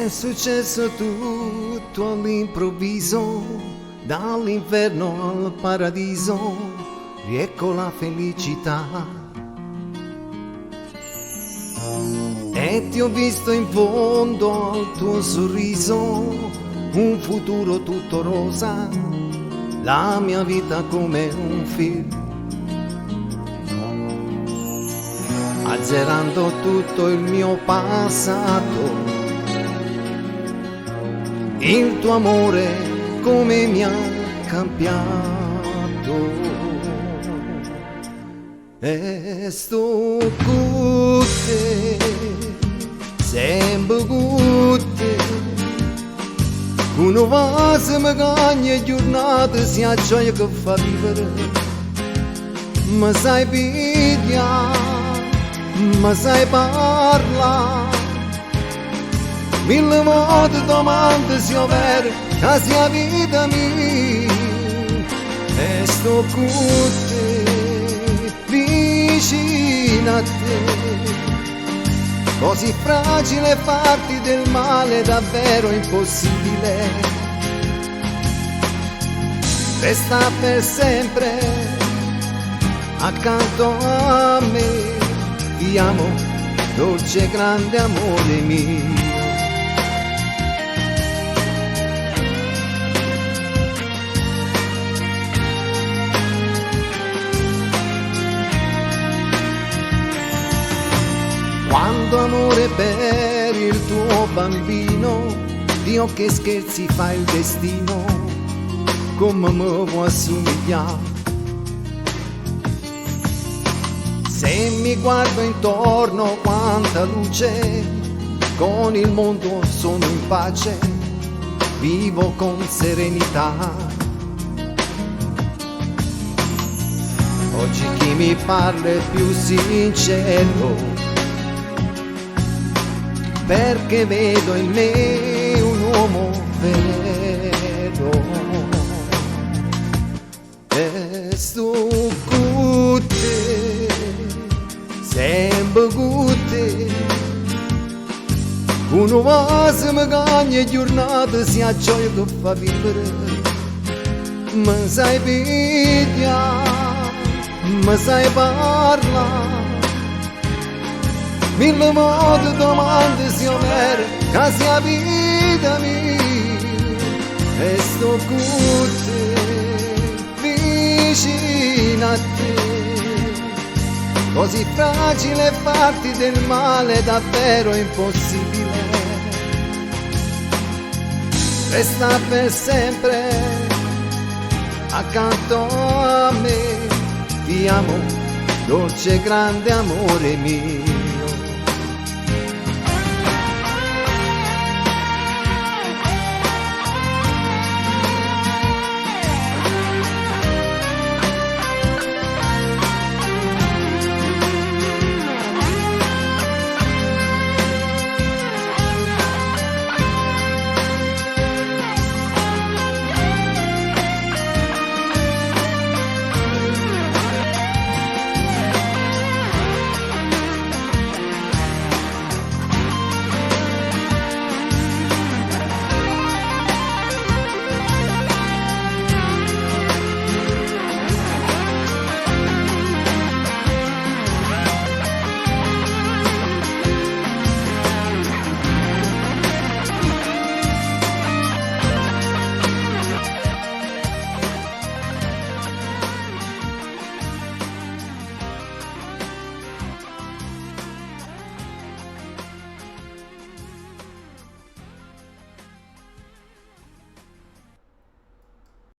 È successo tutto all'improvviso, dall'inferno al paradiso, riecco la felicità. E ti ho visto in fondo al tuo sorriso, un futuro tutto rosa, la mia vita come un film. Azzerando tutto il mio passato, il tuo amore come mi ha cambiato. E sto con te, sempre con te, una vase mi cagna giornata, sia gioia che fa vivere. Ma sai pigliare, ma sai parlare, mille volte domande se è vero che sia vita mia. E sto con te, vicino a te, così fragile farti del male, davvero impossibile. Resta per sempre accanto a me, ti amo, dolce e grande amore mio. Quando amore per il tuo bambino, Dio che scherzi fa il destino, come mi vuoi assomigliare. Se mi guardo intorno quanta luce, con il mondo sono in pace, vivo con serenità. Oggi chi mi parla è più sincero, perché vedo in me un uomo vero. E sto con te, sempre con te, una vase mi cagna giornata, sia gioia che fa vivere. Ma sai pigliare, ma sai parlare, mille volte domande se è vero che sia vita mia. E sto con te, vicino a te, così fragile farti del male, davvero impossibile. Resta per sempre accanto a me, ti amo, dolce e grande amore mio.